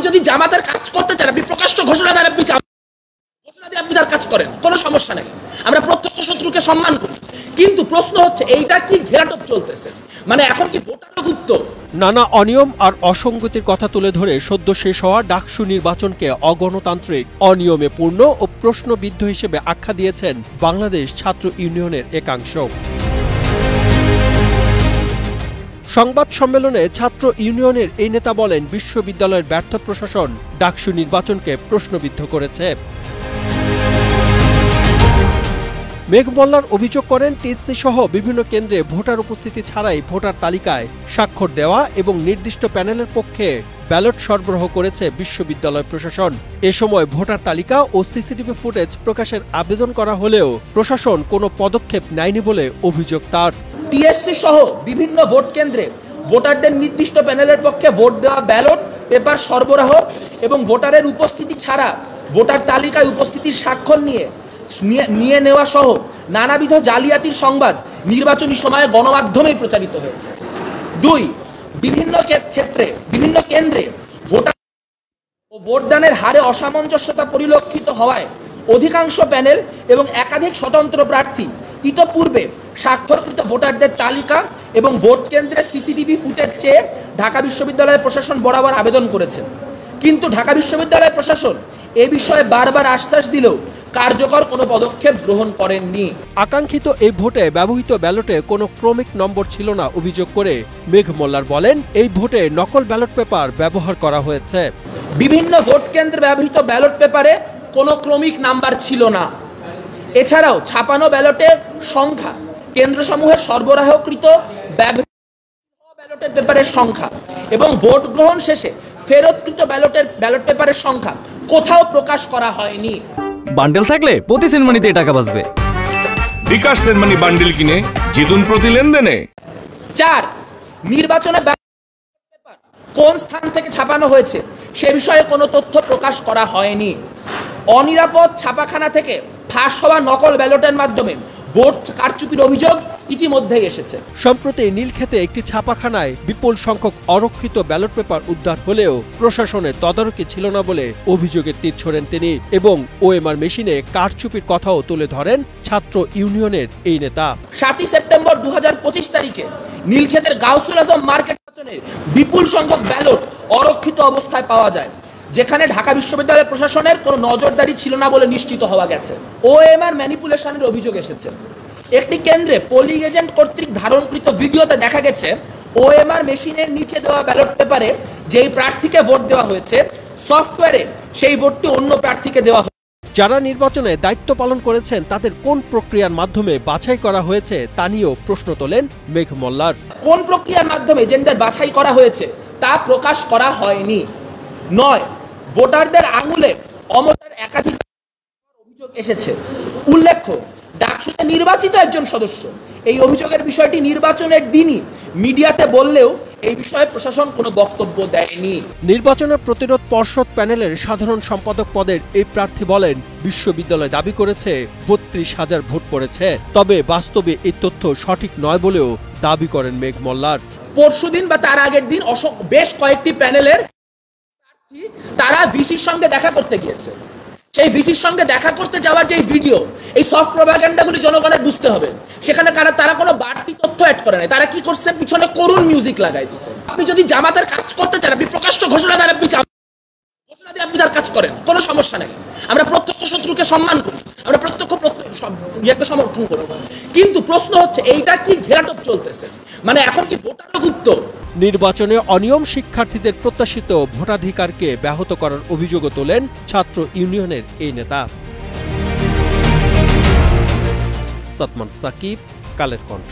যদি জামাতের কাজ করতে চান, আপনি প্রকাশ্য ঘোষণা দেন, আপনি তার কাজ করেন, কোনো সমস্যা নেই। আমরা প্রত্যক্ষ শত্রুকে সম্মান করি, কিন্তু প্রশ্ন হচ্ছে এইটা কি ঘেরাটোপ চলতেছে, মানে এখন কি ভোটারও গুপ্ত? নানা অনিয়ম আর অসঙ্গতির কথা তুলে ধরে সদ্য শেষ হওয়া ডাকসু নির্বাচনকে অগণতান্ত্রিক, অনিয়মে পূর্ণ ও প্রশ্নবিদ্ধ হিসেবে আখ্যা দিয়েছেন বাংলাদেশ ছাত্র ইউনিয়নের একাংশ। সংবাদ সম্মেলনে ছাত্র ইউনিয়নের এই নেতা বলেন, বিশ্ববিদ্যালয়ের ব্যর্থ প্রশাসন ডাকসু নির্বাচনকে প্রশ্নবিদ্ধ করেছে। মেঘ মোল্লার অভিযোগ করেন, টিএসসি সহ বিভিন্ন কেন্দ্রে ভোটার উপস্থিতি ছাড়াই ভোটার তালিকায় স্বাক্ষর দেওয়া এবং নির্দিষ্ট প্যানেলের পক্ষে ব্যালট সরবরাহ করেছে বিশ্ববিদ্যালয় প্রশাসন। এ সময় ভোটার তালিকা ও সিসিটিভি ফুটেজ প্রকাশের আবেদন করা হলেও প্রশাসন কোনো পদক্ষেপ নেয়নি বলে অভিযোগ তার। টিএসসি সহ বিভিন্ন ভোট কেন্দ্রে ভোটারদের নির্দিষ্ট প্যানেলের পক্ষে ভোট দেওয়া, ব্যালট পেপার সরবরাহ এবং ভোটারের উপস্থিতি ছাড়া ভোটার তালিকায় উপস্থিতির স্বাক্ষর নিয়ে নেওয়া সহ নানাবিধ জালিয়াতির সংবাদ নির্বাচনী সময়ে গণমাধ্যমেই প্রচারিত হয়েছে। 2, বিভিন্ন ক্ষেত্রে বিভিন্ন কেন্দ্রে ভোটার ও ভোটদানের হারে অসামঞ্জস্যতা পরিলক্ষিত হওয়ায় অধিকাংশ প্যানেল এবং একাধিক স্বতন্ত্র প্রার্থী ইতপূর্বে স্বাক্ষরকৃত ভোটারদের তালিকা এবং ভোট কেন্দ্রের সিসিটিভি ফুটেজ চেয়ে ঢাকা বিশ্ববিদ্যালয় প্রশাসন বরাবর আবেদন করেছে, কিন্তু ঢাকা বিশ্ববিদ্যালয় প্রশাসন এ বিষয়ে বারবার আশ্বাস দিলেও কার্যকর কোনো পদক্ষেপ গ্রহণ করেননি। আকাঙ্ক্ষিত এই ভোটে ব্যবহৃত ব্যালটে কোনো ক্রমিক নম্বর ছিল না অভিযোগ করে মেঘ মোল্লার বলেন, এই ভোটে নকল ব্যালট পেপার ব্যবহার করা হয়েছে। বিভিন্ন ভোট কেন্দ্রে ব্যবহৃত ব্যালট পেপারে কোনো ক্রমিক নাম্বার ছিল না। এছাড়াও ছাপানো ব্যালটের সংখ্যা, কেন্দ্রসমূহে সরবরাহকৃত ব্যালটের পেপারের সংখ্যা এবং ভোট গ্রহণ শেষে ফেরতকৃত ব্যালট পেপারের সংখ্যা কোথাও প্রকাশ করা হয়নি। বান্ডেল থাকলে প্রতি সেনমানিতে টাকা বাঁচবে। বিকাশ সেনমানি বান্ডেল কিনে জিতুন প্রতি লেনদেনে। 4, নির্বাচনে পেপার কোন স্থান থেকে ছাপানো হয়েছে সে বিষয়ে কোনো তথ্য প্রকাশ করা হয়নি। অনিরাপদ ছাপাখানা থেকে ফাঁস হওয়া নকল ব্যালটের মাধ্যমে ভোট কারচুপির অভিযোগ ইতিমধ্যেই এসেছে। সম্প্রতি নীলক্ষেতে একটি ছাপাখানায় বিপুল সংখ্যক অরক্ষিত ব্যালট পেপার উদ্ধার হলেও প্রশাসনের তদারকি ছিল না বলে অভিযোগের তীর ছোড়েন তিনি এবং ওএমআর মেশিনে কারচুপির কথাও তুলে ধরেন ছাত্র ইউনিয়নের এই নেতা। 7 সেপ্টেম্বর 2025 তারিখে নীলক্ষেতের গাউসুল আজম মার্কেট নির্বাচনে বিপুল সংখ্যক ব্যালট অরক্ষিত অবস্থায় পাওয়া যায়, যেখানে ঢাকা বিশ্ববিদ্যালয় প্রশাসনের কোনো নজরদারি ছিল না বলে নিশ্চিত হওয়া গেছে। ওএমআর ম্যানিপুলেশনের অভিযোগ এসেছে। একটি কেন্দ্রে পোলিং এজেন্ট কর্তৃক ধারণকৃত ভিডিওতে দেখা গেছে ওএমআর মেশিনের নিচে দেওয়া ব্যালট পেপারে যেই প্রার্থীকে ভোট দেওয়া হয়েছে, সফটওয়্যারে সেই ভোটটি অন্য প্রার্থীকে দেওয়া হয়েছে। যারা নির্বাচনে দায়িত্ব পালন করেছেন তাদের কোন প্রক্রিয়ার মাধ্যমে বাছাই করা হয়েছে তা নিয়েও প্রশ্ন তোলেন মেঘ মোল্লার। কোন প্রক্রিয়ার মাধ্যমে এজেন্টদের বাছাই করা হয়েছে তা প্রকাশ করা হয়নি। 9, ভোটারদের আঙুলে অমতের একাধিক অভিযোগ এসেছে। উল্লেখ্য, ডাকসুতে নির্বাচিত একজন সদস্য এই অভিযোগের বিষয়টি নির্বাচনের দিনই মিডিয়াতে বললেও এই বিষয়ে প্রশাসন কোনো বক্তব্য দেয়নি। নির্বাচনের প্রতিরোধ পর্ষদ প্যানেলের সাধারণ সম্পাদক পদের এই প্রার্থী বলেন, বিশ্ববিদ্যালয় দাবি করেছে 32,000 ভোট পড়েছে, তবে বাস্তবে এই তথ্য সঠিক নয় বলেও দাবি করেন মেঘ মোল্লার। পরশুদিন বা তার আগের দিন বেশ কয়েকটি প্যানেলের প্রার্থী তারা ভিসির সঙ্গে দেখা করতে গিয়েছে। সেই ভিসির সঙ্গে দেখা করতে যাওয়ার যে ভিডিও, এই সফট প্রপাগান্ডাগুলি জনগণের বুঝতে হবে। সেখানে তারা কোনো বাড়তি তথ্য অ্যাড করে নাই, তারা কি করছে, পিছনে করুণ মিউজিক লাগাই দিছে। আপনি যদি জামাতের কাজ করতে চান, আপনি প্রকাশ্য ঘোষণা দেন, আপনি তার কাজ করেন, কোনো সমস্যা নেই। আমরা প্রত্যক্ষ শত্রুকে সম্মান করি, আমরা প্রত্যক্ষ সমর্থন করি, কিন্তু প্রশ্ন হচ্ছে এইটা কি ঘেরাটোপ চলতেছে, মানে এখন কি ভোটারও গুপ্ত? নির্বাচনে অনিয়ম, শিক্ষার্থীদের প্রত্যাশিত ভোটাধিকারকে ব্যাহত করার অভিযোগও তোলেন ছাত্র ইউনিয়নের এই নেতা। সাতমান সাকিব, কালের কণ্ঠ।